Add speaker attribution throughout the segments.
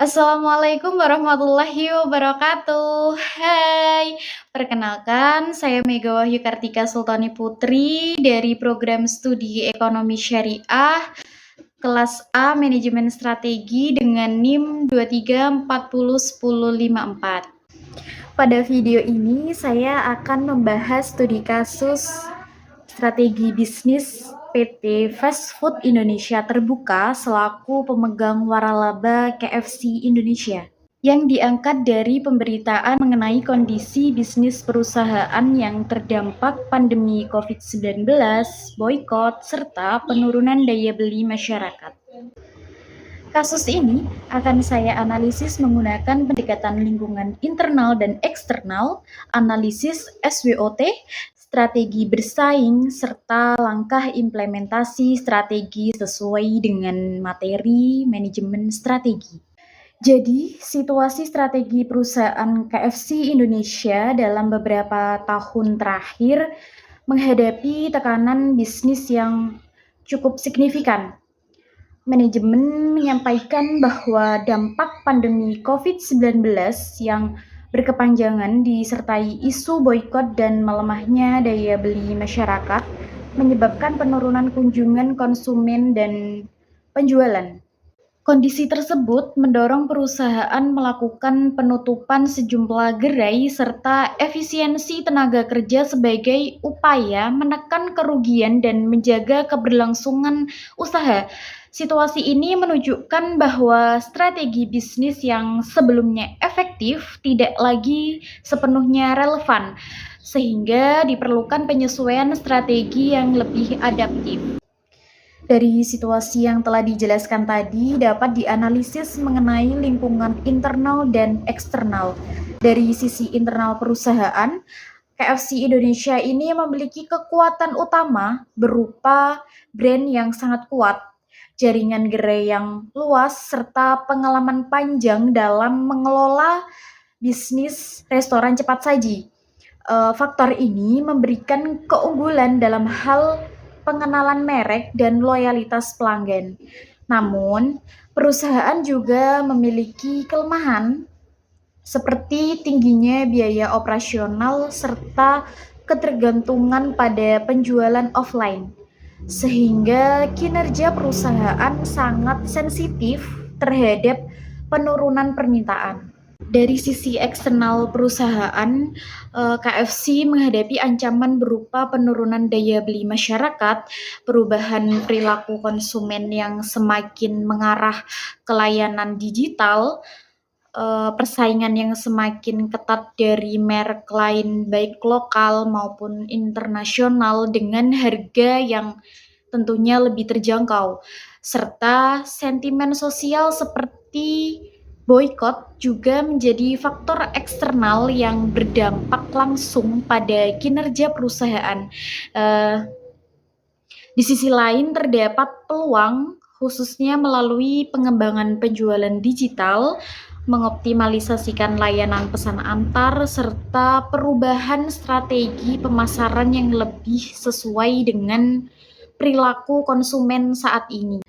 Speaker 1: Assalamualaikum warahmatullahi wabarakatuh. Hai, perkenalkan saya Mega Wahyu Kartika Sultani Putri dari program studi Ekonomi Syariah kelas A Manajemen Strategi dengan NIM 23401054. Pada video ini saya akan membahas studi kasus strategi bisnis PT Fast Food Indonesia Terbuka selaku pemegang waralaba KFC Indonesia yang diangkat dari pemberitaan mengenai kondisi bisnis perusahaan yang terdampak pandemi COVID-19, boykot, serta penurunan daya beli masyarakat. Kasus ini akan saya analisis menggunakan pendekatan lingkungan internal dan eksternal, analisis SWOT, strategi bersaing, serta langkah implementasi strategi sesuai dengan materi manajemen strategi. Jadi, situasi strategi perusahaan KFC Indonesia dalam beberapa tahun terakhir menghadapi tekanan bisnis yang cukup signifikan. Manajemen menyampaikan bahwa dampak pandemi COVID-19 yang berkepanjangan disertai isu boykot dan melemahnya daya beli masyarakat menyebabkan penurunan kunjungan konsumen dan penjualan. Kondisi tersebut mendorong perusahaan melakukan penutupan sejumlah gerai serta efisiensi tenaga kerja sebagai upaya menekan kerugian dan menjaga keberlangsungan usaha. Situasi ini menunjukkan bahwa strategi bisnis yang sebelumnya efektif tidak lagi sepenuhnya relevan, sehingga diperlukan penyesuaian strategi yang lebih adaptif. Dari situasi yang telah dijelaskan tadi dapat dianalisis mengenai lingkungan internal dan eksternal. Dari sisi internal perusahaan, KFC Indonesia ini memiliki kekuatan utama berupa brand yang sangat kuat, jaringan gerai yang luas, serta pengalaman panjang dalam mengelola bisnis restoran cepat saji. Faktor ini memberikan keunggulan dalam hal pengenalan merek dan loyalitas pelanggan. Namun, perusahaan juga memiliki kelemahan seperti tingginya biaya operasional serta ketergantungan pada penjualan offline, sehingga kinerja perusahaan sangat sensitif terhadap penurunan permintaan. Dari sisi eksternal perusahaan, KFC menghadapi ancaman berupa penurunan daya beli masyarakat, perubahan perilaku konsumen yang semakin mengarah ke layanan digital, persaingan yang semakin ketat dari merek lain baik lokal maupun internasional dengan harga yang tentunya lebih terjangkau, serta sentimen sosial seperti boykot juga menjadi faktor eksternal yang berdampak langsung pada kinerja perusahaan. Di sisi lain terdapat peluang khususnya melalui pengembangan penjualan digital, mengoptimalisasikan layanan pesan antar, serta perubahan strategi pemasaran yang lebih sesuai dengan perilaku konsumen saat ini.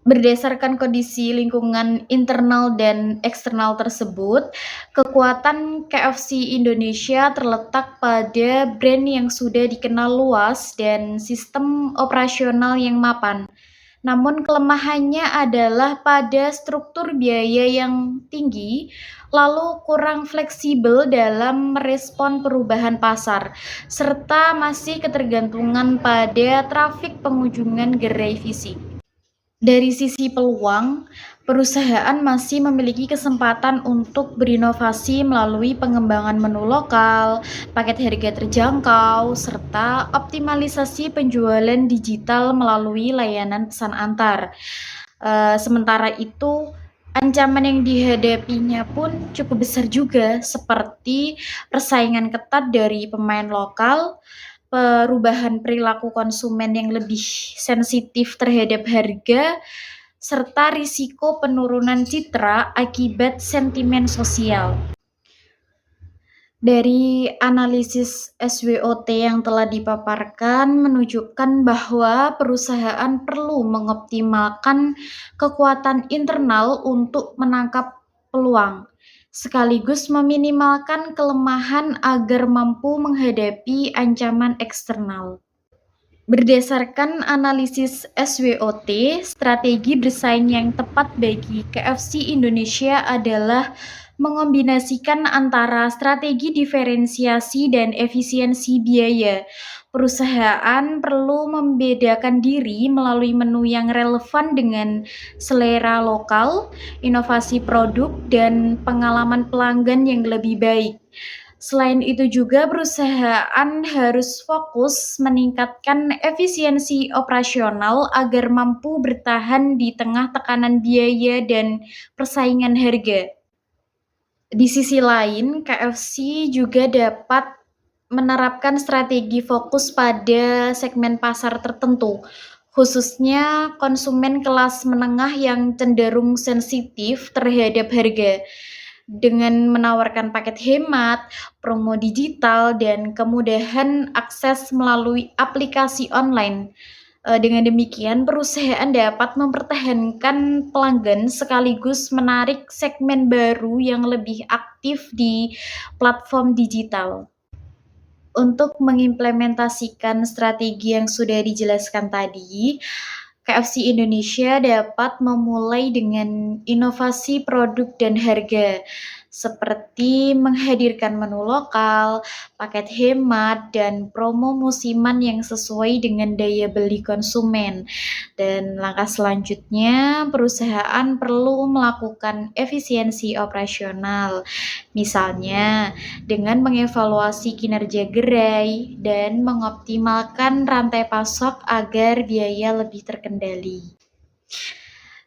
Speaker 1: Berdasarkan kondisi lingkungan internal dan eksternal tersebut, kekuatan KFC Indonesia terletak pada brand yang sudah dikenal luas dan sistem operasional yang mapan. Namun kelemahannya adalah pada struktur biaya yang tinggi, lalu kurang fleksibel dalam merespon perubahan pasar, serta masih ketergantungan pada trafik pengunjungan gerai fisik. Dari sisi peluang, perusahaan masih memiliki kesempatan untuk berinovasi melalui pengembangan menu lokal, paket harga terjangkau, serta optimalisasi penjualan digital melalui layanan pesan antar. Sementara itu, ancaman yang dihadapinya pun cukup besar juga, seperti persaingan ketat dari pemain lokal, perubahan perilaku konsumen yang lebih sensitif terhadap harga, serta risiko penurunan citra akibat sentimen sosial. Dari analisis SWOT yang telah dipaparkan menunjukkan bahwa perusahaan perlu mengoptimalkan kekuatan internal untuk menangkap peluang, sekaligus meminimalkan kelemahan agar mampu menghadapi ancaman eksternal. Berdasarkan analisis SWOT, strategi bersaing yang tepat bagi KFC Indonesia adalah mengombinasikan antara strategi diferensiasi dan efisiensi biaya. Perusahaan perlu membedakan diri melalui menu yang relevan dengan selera lokal, inovasi produk, dan pengalaman pelanggan yang lebih baik. Selain itu juga perusahaan harus fokus meningkatkan efisiensi operasional agar mampu bertahan di tengah tekanan biaya dan persaingan harga. Di sisi lain, KFC juga dapat menerapkan strategi fokus pada segmen pasar tertentu, khususnya konsumen kelas menengah yang cenderung sensitif terhadap harga. Dengan menawarkan paket hemat, promo digital, dan kemudahan akses melalui aplikasi online. Dengan demikian, perusahaan dapat mempertahankan pelanggan sekaligus menarik segmen baru yang lebih aktif di platform digital. Untuk mengimplementasikan strategi yang sudah dijelaskan tadi, KFC Indonesia dapat memulai dengan inovasi produk dan harga, seperti menghadirkan menu lokal, paket hemat, dan promo musiman yang sesuai dengan daya beli konsumen. Dan langkah selanjutnya, perusahaan perlu melakukan efisiensi operasional, misalnya dengan mengevaluasi kinerja gerai dan mengoptimalkan rantai pasok agar biaya lebih terkendali.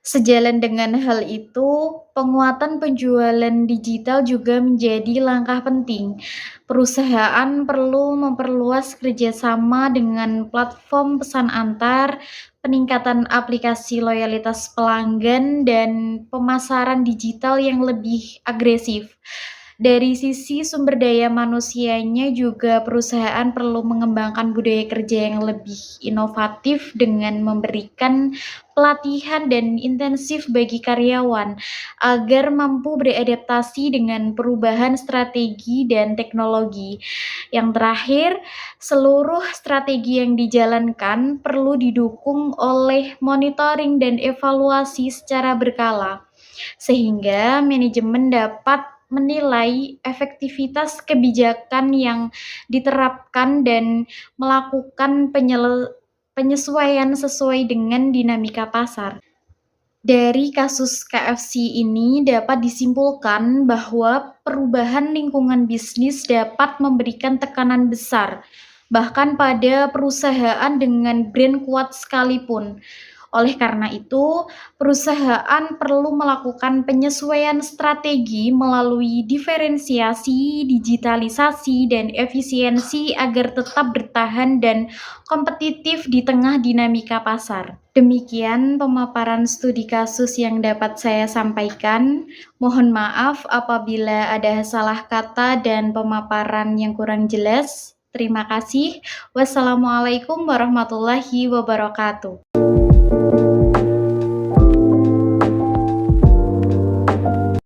Speaker 1: Sejalan dengan hal itu, penguatan penjualan digital juga menjadi langkah penting. Perusahaan perlu memperluas kerjasama dengan platform pesan antar, peningkatan aplikasi loyalitas pelanggan, dan pemasaran digital yang lebih agresif. Dari sisi sumber daya manusianya juga perusahaan perlu mengembangkan budaya kerja yang lebih inovatif dengan memberikan pelatihan dan intensif bagi karyawan agar mampu beradaptasi dengan perubahan strategi dan teknologi. Yang terakhir, seluruh strategi yang dijalankan perlu didukung oleh monitoring dan evaluasi secara berkala, sehingga manajemen dapat menilai efektivitas kebijakan yang diterapkan dan melakukan penyesuaian sesuai dengan dinamika pasar. Dari kasus KFC ini dapat disimpulkan bahwa perubahan lingkungan bisnis dapat memberikan tekanan besar, bahkan pada perusahaan dengan brand kuat sekalipun. Oleh karena itu, perusahaan perlu melakukan penyesuaian strategi melalui diferensiasi, digitalisasi, dan efisiensi agar tetap bertahan dan kompetitif di tengah dinamika pasar. Demikian pemaparan studi kasus yang dapat saya sampaikan. Mohon maaf apabila ada salah kata dan pemaparan yang kurang jelas. Terima kasih. Wassalamualaikum warahmatullahi wabarakatuh.